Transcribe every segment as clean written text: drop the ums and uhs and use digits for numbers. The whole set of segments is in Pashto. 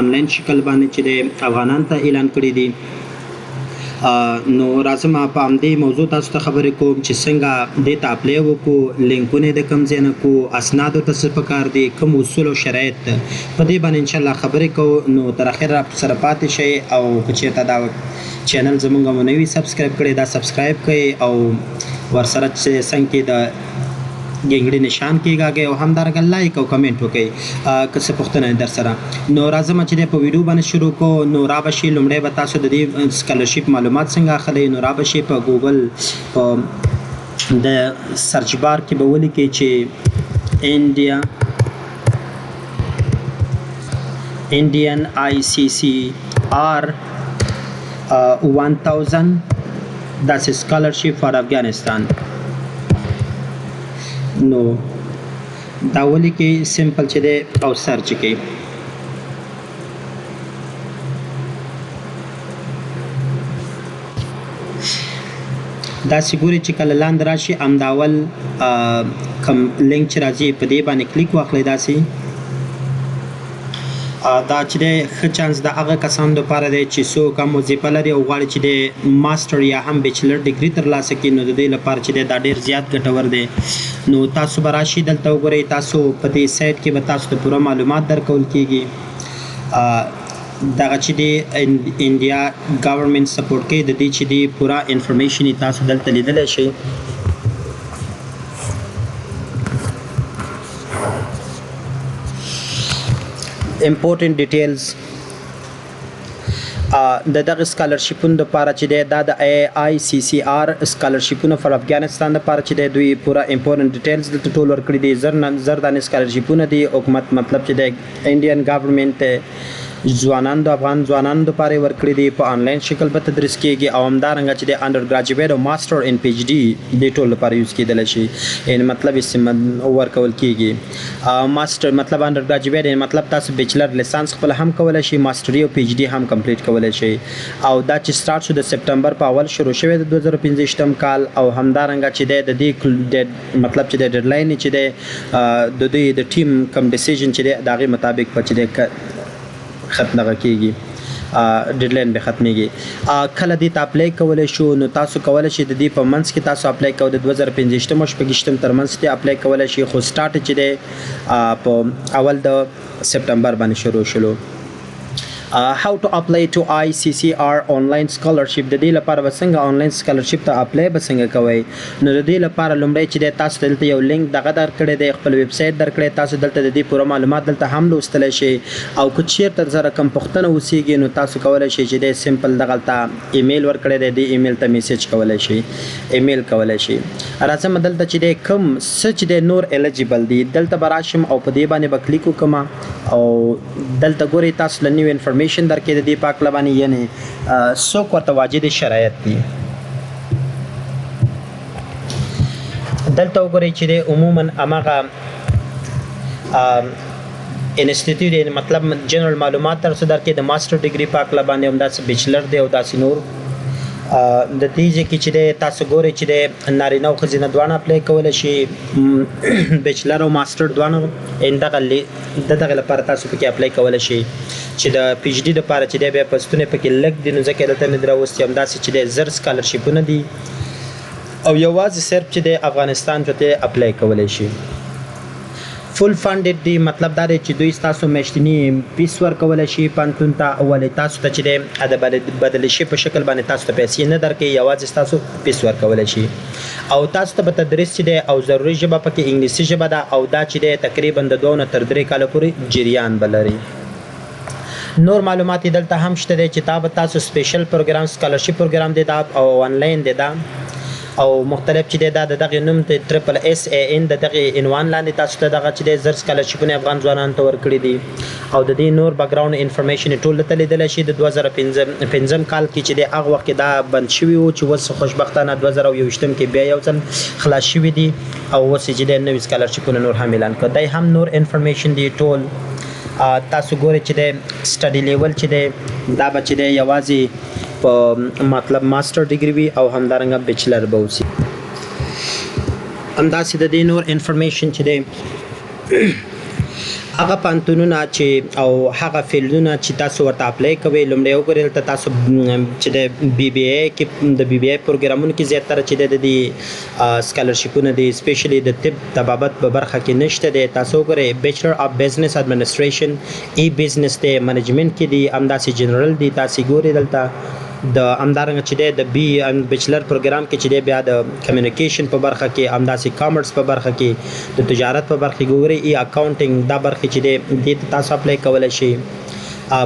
آنلاین شکل باندې چې د افغانان ته اعلان کړی دي. نو راځم په همدې موضوع تاسو ته خبرې کوم چې څنګه دې ته اپلای وکړو، لینکونه د کوم ځای نه کړو، اسنادو ته څه پکار دي، کوم اصول او شرایط په دې باندې انشاءالله خبرې کوو. نو تر اخره سره پاتې شئ او که چېرته دا چینل زموږ مو نه وي سبسکرایب کړی دا سبسکرایب کړئ او ورسره چې څنګ کې د ګنګړي نشان کېږي او همدارنګه لایک او کمنټ وکړئ که څه پوښتنه در سره. نو راځم چې په ویډیو باندې شروع کو. نو را به شي لومړی به تاسو د دې سکالرشپ معلومات څنګه اخلئ. نو را به شي په ګوګل په د سرچ بار کې به ولیکئ چې Indian ICCR 1000 that's a scholarship for Afghanistan. نو دا ولیکئ سمپل چې دی او سرچ کړئ. داسې ګورئ چې کله لاندې راشي همدا اول کوم لینک چې راځي په دې باندې کلیک واخلئ. داسې دا چې دی ښه چانس د هغه کسانو لپاره دی چې څوک هم وظیفه لري او غواړي چې د ماسټر یا هم بیچلر ډګري ترلاسه کړي. نو د دې لپاره چې دی دا ډېر زیات ګټور دی. نو تاسو به راشئ دلته وګورئ. تاسو په دې سایټ کې به تاسو ته پوره معلومات درکول کېږي. دغه چې دی انډیا ګورنمنټ سپورټ کوي د دې چې دی پوره انفارمیشن یې تاسو دلته لیدلی شئ. important details د دغه سکالرشپونو لپاره چې دا د ICCR سکالرشپونو فار افغانستان لپاره چې دوی پوره امپورټنت ډیټیلز د ټول ورکړي دي. زر دانې سکالرشپونه دي. حکومت مطلب چې د انډین ګورنمنټ ځوانانو د افغان ځوانانو لپاره ورکړي دي. په آنلاین شکل به تدریس کېږي او همدارنګه چې د انډر ګراجویټ او ماسټر ان پی ایچ ډي د ټول لپاره یوز کېدلی شي. یعنې مطلب یې ورکول کېږي. ماسټر مطلب انډر ګراجویټ یعنې مطلب تاسو بیچلر لیسانس خپل هم کولی شئ، ماسټري او پی ایچ ډي هم کمپلیټ کولی شئ. او دا چې سټارټ شو د سپټمبر په اول شروع شوی د 2015 کال او همدارنګه چې د دې مطلب چې د ډیډلاین چې د دوی د ټیم کم ډیسیژن چې د هغې مطابق په چې ختمه کېږي ډیډلاین به ختمېږي. کله دې ته اپلای کولی شو. نو تاسو کولی شئ د دې په منځ کې تاسو اپلای کوئ د 2015 او 2016 تر منځ کې اپلای کولی شئ. خو سټارټ چې دی په اول د سپټمبر باندې شروع شلو. how to apply to ICCR online scholarship د دې لپاره به څنګه آنلاین سکالرشپ ته اپلای به څنګه کوئ. نو د دې لپاره لومړی چې تاسو دلته یو لینک دغه درکړی دی، خپل ویب سایټ درکړی. تاسو دلته د دې پوره معلومات دلته هم لوستلی شئ او که چېرته سره کوم پوښتنه اوسېږي نو تاسو کولی شئ چې دی سمپل دغلته ایمیل ورکړی دی، دې ایمیل ته میسیج کولی شئ، ایمیل کولی شئ. راځم دلته چې دی کوم څه چې دی نور الیجیبل دي دلته به راشم او په دې باندې به کلیک وکړم او دلته ګورئ تاسو له نیو انفارمیشن درکې د دې په هکله باندې یعنې څوک ورته واجد شرایط دي. دلته وګورئ چې دی عموما هماغه انسټیټیوټ یعنې مطلب جنرال معلومات تاسو درکې د ماسټر ډګري په هکله باندې همداسې بیچلر دی او داسې نور د دې ځای کې چې دی تاسو ګورئ چې دی نارینه او ښځینه دواړه اپلای کولی شي، بیچلر او ماسټر دواړه د دغه لپاره تاسو پکې اپلای کولی شئ. چې د پی ایچ ډي لپاره چې دی بیا پستونه پکې لږ دي نو ځکه دلته مې راوستي. همداسې چې دی زر سکالرشپونه دي او یوازې صرف چې دی افغانستان ته اپلای کولی شي. فل فنډډ دی مطلب دا دی چې دوی ستاسو میاشتني فیس ورکولی شي پوهنتون ته، ولې تاسو ته چې دی د بدلشي په شکل باندې تاسو ته پیسې نه درکوي، یوازې ستاسو فیس ورکولی شي. او تاسو ته به تدریس چې دی او ضروري ژبه پکې انګلیسي ژبه ده او دا چې دی تقریبا د 2 نه تر 3 کاله پورې جریان به لري. نور معلومات دلته هم شته دی چې تاسو سپیشل پروګرام سکالرشپ پروګرام دی دا او آنلاین دی دا او مختلف چې دی دا د دغې نوم د SSAN د دغې عنوان لاندې تاسو ته دغه چې دی زر سکالرشپونه افغان ځوانانو ته ورکړي دي او د دې نور بیکګراوند انفارمیشن ټول دلته لیدلی شي. د 2015 کال کې چې دی هغه وخت کې دا بند شوي وو چې اوس خوشبختانه 2021 کې بیا یو ځل خلاص شوي دي او اوس چې دی نوي سکالرشپونه نور هم اعلان کړه. دی هم نور انفارمیشن دی ټول تاسو ګورئ چې دی سټډي لیول چې دی دا به چې دی یوازې په مطلب ماسټر ډګري وي او همدارنګه بیچلر به اوسي. همداسې د دې نور انفارمیشن چې دی هغه پانتونونه چې او هغه فیلډونه چې تاسو ورته اپلای کوئ لومړی وګورئ دلته تاسو چې د بی بی ای کې د بی بی ای پروګرامونو کې زیاتره چې د دې سکالرشپونه دي سپیشلی د طب طبابت په برخه کې نشته دی تاسو وګورئ بیچلر اف بزنس ایڈمنسټریشن ای بزنس دی منیجمنت کې دي همداسې جنرال دي تاسو ګورئ دلته د همدارنګه چې د بی ان بیچلر پروګرام کې چې بیا د کمیونیکیشن په برخه کې همداسې کامرس په برخه کې د تجارت په برخه کې ګورئ ای اکاونټینګ دا برخه چې د تاسو اپلای کولای شئ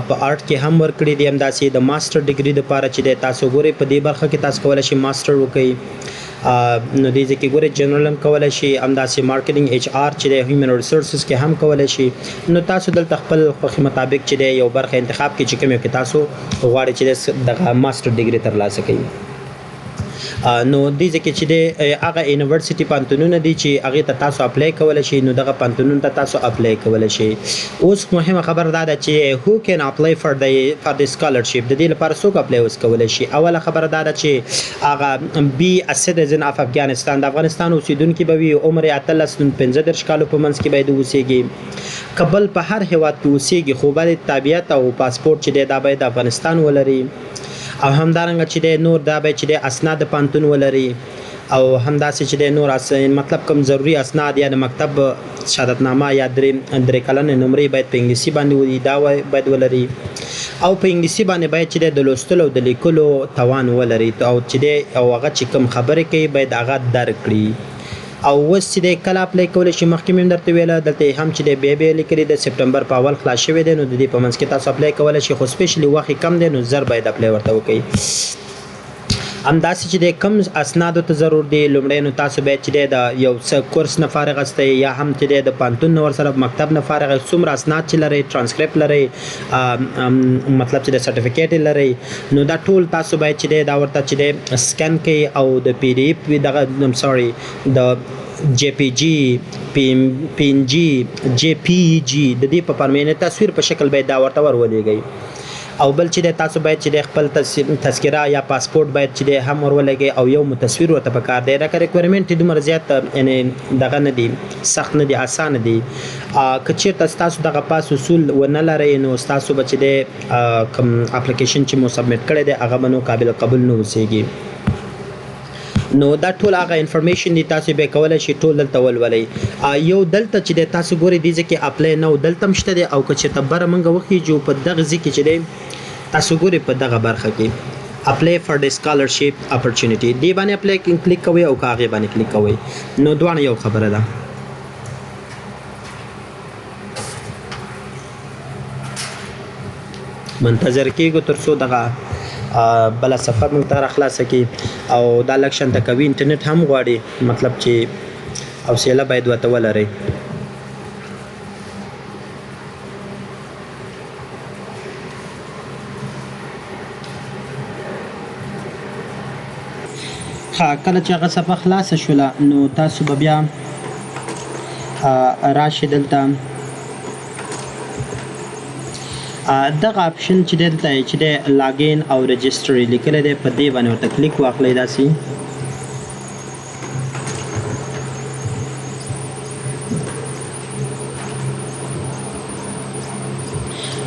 په آرټ کې هم ورکړي دي همداسې د ماستر ډیګري لپاره چې تاسو ګورئ په دې برخه کې تاسو کولای شئ ماستر وکړئ نو دې ځکه ګورئ جنرال هم کولای شي همداسې مارکیټینګ ایچ آر چې د هیومن ریسورسز کې هم کولای شي نو تاسو دلته خپل خوښي مطابق چې یو برخه انتخاب کې چې کوم کې تاسو غواړئ چې د ماستر ډیګري ترلاسه کړئ نو دې ځکه چې د هغه یونیورسيټي پانتونونه دي چې هغه ته تاسو اپلای کولای شئ نو دغه پانتونونه ته تاسو اپلای کولای شئ اوس مهمه خبر دا ده چې هو کین اپلای فار د سکالرشپ د دې لپاره څوک اپلای وس کولای شي اوله خبره دا ده چې هغه بی ا سټیزن اف افغانستان د افغانستان اوسیدونکو به وي عمر 15 کالو په منځ کې باید اوسېږي قبل په هر هیواد کې اوسېږي خو باید تابعیت او پاسپورت چې دا باید افغانستان ولري او همدارنګه چې نور دا به چې اسناد پانتون ولري او همداسې چې نور مطلب کوم ضروری اسناد یا د مکتب شهادتنامه یا درې کلنې نمرې باید په انګلیسي باندې ولري دا باید ولري او په انګلیسي باندې باید چې د لوستلو او د لیکلو توان ولري او چې او هغه چې کوم خبرې کوي باید هغه درک کړي او وس چې کله اپلای کول شي مخکې مم درته ویل دلته هم چې بی بی لیکلي د سپټمبر په اول خلاص شوی دی نو د دې په منځ کې تاسو اپلای کول شي خو سپیشلی وخت کم دی نو زر باید اپلای ورته وکړئ همداسې چې د کم اسنادو ته ضرور دی لومړی نو تاسو باید چې د یو څه کورس نه فارغ استئ یا هم چې د پانتون نور سره مکتب نه فارغ څومره اسناد چې لري ترانسکریپټ لري مطلب چې د سرټیفیکیټ لري نو دا ټول تاسو باید چې دا ورته چې سکین کړئ او د پی ډی اف دغه سوري د جی پی جی پی ان جی جی پی جی د دې په پرمینه تصویر په شکل باید دا ورته ورولېږئ او بل چې تاسو باید چې خپل تذکره یا پاسپورت باید چې هم ورولېږئ او یو متصویر ورته پکار دی دا ریکوایرمنټ دومره زیات یعنی دغه نه دی سخت نه دی آسان دی که چیرته تاسو دغه پاس اصول ونه لرئ نو تاسو به چې د کوم اپلیکیشن چې مو سبمیټ کړی دی هغه به نو قابل قبول نه اوسېږي نو دا ټول هغه انفارمیشن دي تاسو به کولای شئ ټول دلته ولولئ یو دلته چې تاسو ګورئ دي چې اپلای نو دلته مشته دي او که چې تبره منګه وخی جو په دغه ځکه چې تاسو ګورئ په دغه برخه کې اپلای فار د سکالرشپ اپورتونټی دی باندې اپلای کلیک کوئ او کاغه باندې کلیک کوئ نو دوه یو خبره ده منتظر کېږو تر څو دغه بل صفحه مونږ ته راخلاصه کی او دا لکشن ته کوي انټرنیټ هم غواړي مطلب چې حوصله باید وته ولرئ کله چې هغه صفحه خلاصه شوله نو تاسو به بیا راشئ دلته دغه اپشن چې دلته چې د لاګین او رجستر لیکل دی په دې باندې ورته کلیک واخلئ داسې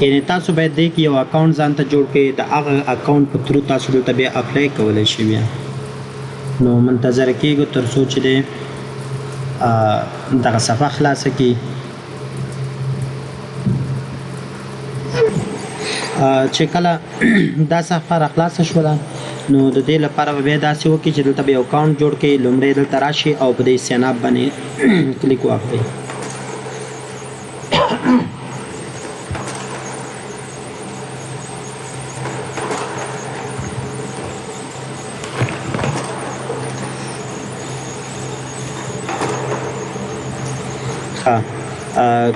یعنی تاسو باید دې کې یو اکاونټ ځان ته جوړ کړئ د هغه اکاونټ په تھرو تاسو دلته بیا اپلای کولی شئ بیا نو منتظر کېږو تر څو چې د دغه صفحه خلاصه کړي چې کله دا صفحه را خلاصه شوله نو د دې لپاره به بیا داسې وکړئ چې دلته به یو اکاونټ جوړ کړئ لومړی دلته راشئ او په دې ساین اپ باندې کلیک واخلئ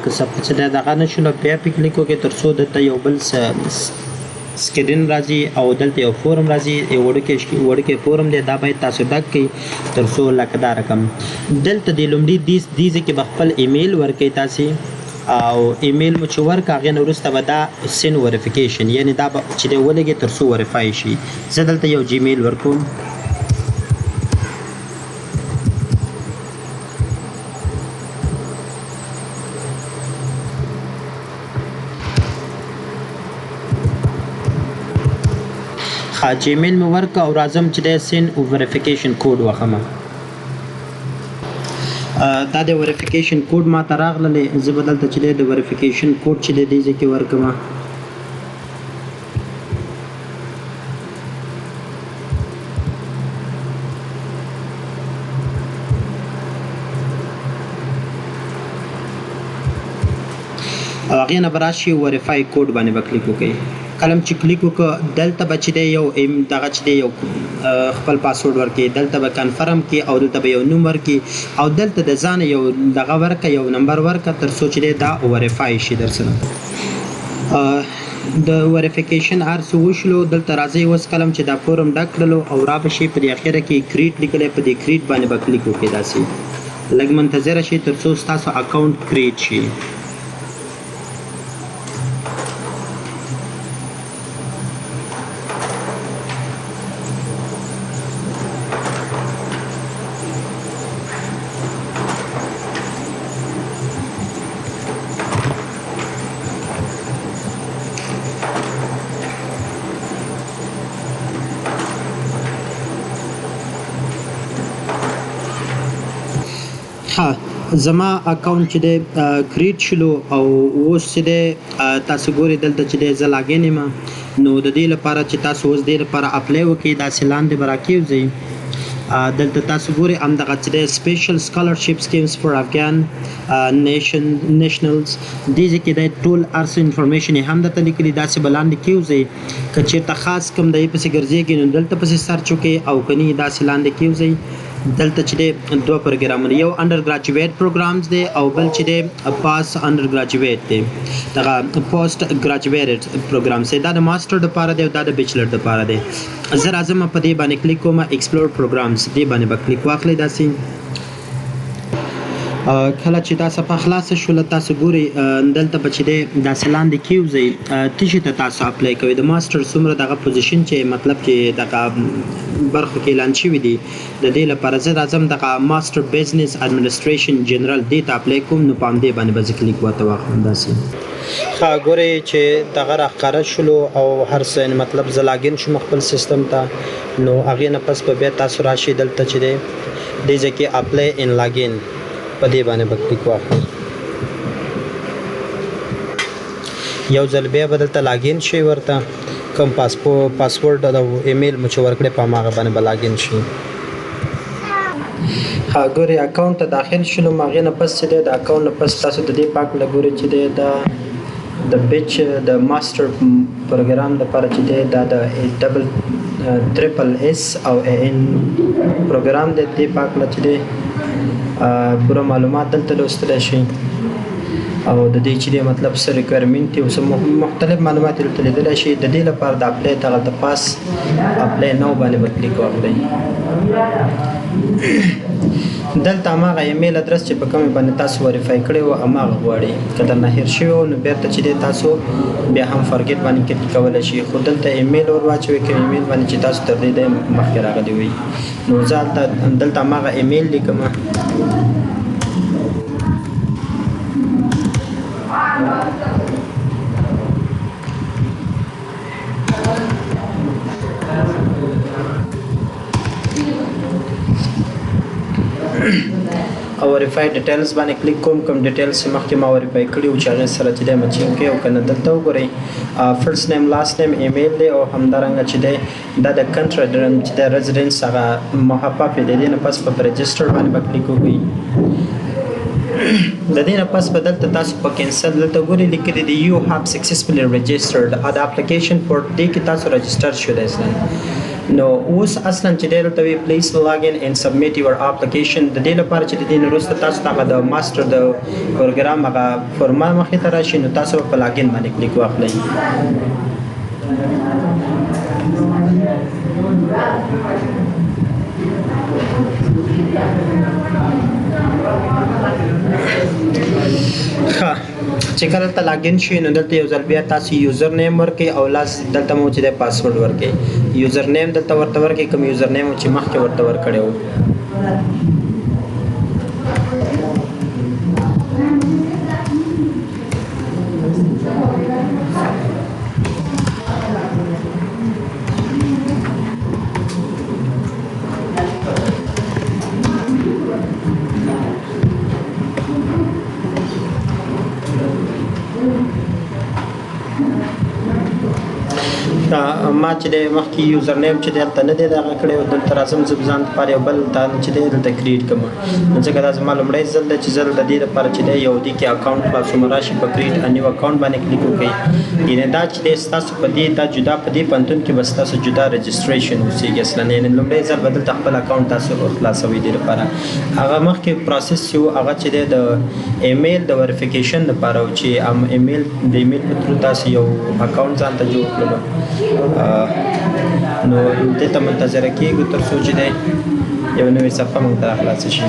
که صفحه چې دغه نشو بیا په کلیک وکړئ تر څو دلته یو بل سکرین راځي او دلته یو فورم راځي یو وړوکی فورم دی دا باید تاسو ډک کړئ تر څو لکه دا رقم دلته د لومړي دې ځکه به خپل ایمیل ورکړئ تاسې او ایمیل مو چې ورکړه هغې نه وروسته به دا سین وریفیکیشن یعنې دا به چې دی ولګي تر څو وریفای شي زه دلته یو جیمیل ورکوم جیمیل مې ورکړه او راځم چې دی سین وریفیکیشن کوډ وخمه دا د وریفیکیشن کوډ ما ته راغلی زه به دلته چې دی د وریفیکیشن کوډ چې دی دې ځای کې ورکړم هغې نه به راشي وریفای کوډ باندې به کلیک وکړئ کله چې کلیک وکړه دلته به چې دی یو دغه چې دی یو خپل پاسورډ ورکړي دلته به کنفرم کړي او دلته به یو نوم ورکړي او دلته د ځان یو دغه ورکړه یو نمبر ورکړه تر څو چې دی دا وریفای شي در سره د وریفیکیشن هر څه وشلو دلته راځئ اوس کلم چې دا فورم ډک کړلو او را به شي په دې اخره کې کریټ لیکلی په دې کریټ باندې به کلیک وکړئ داسې لږ منتظره شي تر څو ستاسو اکاونټ کریټ شي زما اکاونټ چې دی کریټ شلو او اوس چې دی تاسو ګورئ دلته چې دی زه لاګین یم نو د دې لپاره چې تاسو اوس دې لپاره اپلای وکړئ داسې لاندې به راکېوځئ دلته تاسو ګورئ همدغه چې دی سپیشل سکالرشپ سکیمز فار افغان نیشنلز دې ځای کې دی ټول هر څه انفارمیشن یې هم درته لیکلي داسې به لاندې کېوځئ که چېرته خاص کوم د یې پسې ګرځېږي نو دلته پسې سرچ وکړئ او که نه داسې لاندې کېوځئ دلته چې دی دوه پروګرامونه یو انډر ګراجویټ پروګرامز دی او بل چې دی پاس انډر ګراجویټ دی دغه پوسټ ګراجویټ پروګرامز دی دا د ماسټر دپاره دی او دا د بیچلر دپاره دی زه راځم په دې باندې کلیک کوم ایکسپلور پروګرامز دې باندې به کلیک واخلئ داسې کله چې دا صفحه خلاصه شوله تاسو ګورئ دلته به چې دی داسې لاندې کېوځئ تشي ته تاسو اپلای کوئ د ماسټر څومره دغه پوزیشن چې مطلب چې دغه برخو کې اعلان شوي دي د دې لپاره زه راځم دغه ماسټر بزنس اډمنسټریشن جنرال دې ته اپلای کوم نو په همدې باندې به زه کلیک ورته واخلم داسې ګورئ چې دغه راښکاره شولو او هر څه مطلب زه لاګین شوم خپل سیستم ته نو هغې نه پس به بیا تاسو راشئ دلته چې دی دې ځای کې اپلای ان لاګین په دې باندې به کلیک واخلئ یو ځل بیا به دلته لاګین شئ ورته کوم پاسورډ او ایمیل مو چې ورکړی په هماغه باندې به لاګین شي ګورئ اکاونټ ته داخل شولو هغې نه پس چې دی د اکاونټ نه پس تاسو د دې په هکله ګورئ چې دی د بیچ د ماسټر پروګرام لپاره چې دی دا د ډبل ټریپل اس او ان پروګرام دی دې په هکله چې دی پوره معلومات دلته لوستلی شي او د دې چې دی مطلب څه ریکوایرمنټ دي او څه مختلف معلومات یې دلته لیدلی شي د دې لپاره د اپلای دغلته پاس اپلای نو باندې به کلیک واخلئ دلته هماغه ایمیل ادرس چې په کومې باندې تاسو وریفای کړی وو هماغه غواړئ که درنه هیر شوی وو نو بیرته چې دی تاسو بیا هم فرګیټ باندې کلیک کولی شي خو دلته ایمیل ور واچوئ که ایمیل باندې چې تاسو تر دې مخکې راغلی وئ نو زه دلته هماغه ایمیل لیکم او وریفای ډیټیلز باندې کلیک کوم ډیټیلز چې مخکې ما وریفای کړي او چې هغې سره چې دی مچینګ کوي او که نه دلته وګورئ فرست نیم لاست نیم ایمیل دی او همدارنګه چې دی دا د کنټری چې دی ریزیډنس هغه محقق دی د دې نه پس په رجسټر باندې به کلیک وکړئ د دې نه پس به دلته تاسو په کینسل دلته ګورئ لیکلي دي یو هاف سکسسفولي رجسټرډ د اپلیکیشن فور دې کې تاسو رجسټر شوی اصلا نو اوس اصلا چې دی دلته وي پلیز لاګ ان اینډ سبمیټ یور اپلیکیشن د دې لپاره چې د دې نه وروسته تاسو ته د ماسټر د پروګرام هغه فورما مخې ته راشي نو تاسو په لاګین باندې کلیک واخلئ چې کله ته لاګین شئ نو دلته یو ځل بیا تاسو یوزر نیم ورکړئ او لاس دلته مو چې دی پاسورډ ورکړئ یوزر نیم دلته ورته ورکړئ کوم یوزر نیم چې مخکې ورته ورکړی و ما چې د مخکې یوزر نیم چې دلته نه دی دغه کړی او دلته راځم زه ځان لپاره یو بل چې دی دلته کریټ کړم نو ځکه دا زما لومړی ځل دی چې زه د دې لپاره چې دی یو دې کې اکاونټ خلاصوم راشي په کریټ ا نیو اکاونټ باندې کلیک وکړئ یعنې دا چې دی ستاسو په دې دا جدا په دې پوهنتون کې به ستاسو جدا رجسټریشن اوسېږي اصلا یعنې لومړی ځل به دلته خپل اکاونټ تاسو خلاصوئ دې لپاره هغه مخکې پروسس چې و هغه چې دی د ایمیل د وریفیکیشن لپاره و چې ایمیل د ایمیل په تھرو تاسو یو اکاونټ ځان ته جوړ کړلو نو دې ته منتظره کېږو تر څو چې دی یو نوې صفحه موږ ته راخلاصه شي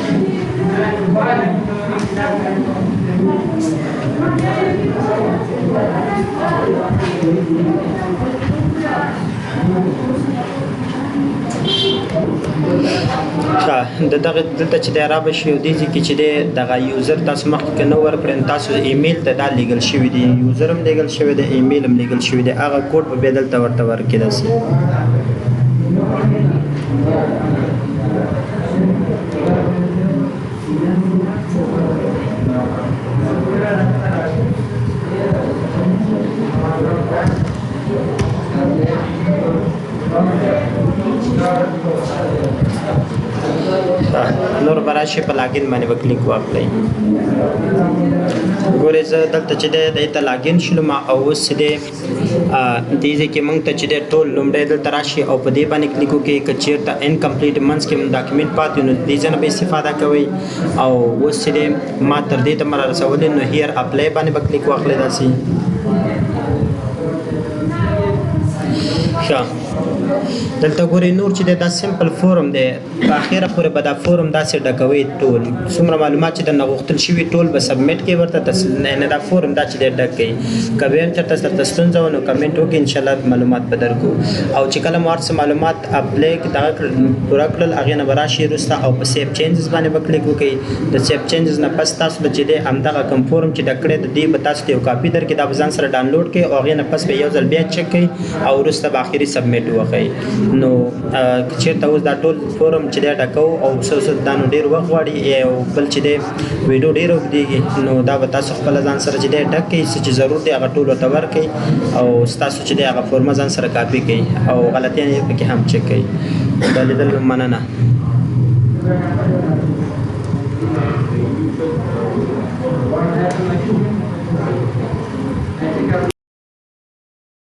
دغه دلته چې دی رابشي او دې ځای کې چې دی دغه یوزر تاسو مخکې نه ورکړئ تاسو ایمیل ته دا لیږل شوي دي یوزر هم لیږل شوی دی ایمیل هم لیږل شوی دی هغه کوډ به بیا دلته ورته ورکړي داسې نور براشي په لاګین باندې به کلیک واخلئ ګورئ زه دلته چې دی دې ته لاګین شلم او اوس چې دی دې ځای کې موږ ته چې دی ټول لومړی دلته راشي او په دې باندې کلیک وکړئ که چېرته انکمپلیټ منځ کې ډاکومنټ پاتې نو دې ځای نه به استفاده کوئ او اوس چې دی ما تر دې ته را رسولی نو هیر اپلای باندې به کلیک واخلئ داسې ښه دلته ګورئ نور چې دی دا سمپل فورم دی په اخره پورې به دا فورم داسې ډکوئ ټول څومره معلومات چې درنه غوښتل شوي ټول به سبمیټ کړئ ورته نه دا فورم دا چې دی ډک کړئ که بیا هم چېرته درته ستونزه وه نو کمنټ وکړئ انشاءالله معلومات به درکړو او چې کله مو هر څه معلومات اپلای دغه پوره کړل هغې نه به راشئ وروسته او په سیف چینجز باندې به کلیک وکړئ د سیف چینجز نه پس تاسو به چې دی همدغه کوم فورم چې ډک کړی د دې به تاسو ته یو کاپي درکړي دا به ځان سره ډاونلوډ کړئ او هغې نه پس به یو ځل بیا چک کړئ او وروسته به آخري سبمیټ ووهئ نو چېرته اوس دا ټول فورم چې دی ډکو او څه دا نو ډېر وخت غواړي او بل چې دی ویډیو ډېر اوږدېږي نو دا به تاسو خپله ځان سره چې دی ډک کړئ څه چې ضرور دی هغه ټول ورته ورکړئ او ستاسو چې دی هغه فورمه ځان سره کاپي کړئ او غلطیان یې پکې هم چک کړئ دا لیدل مننه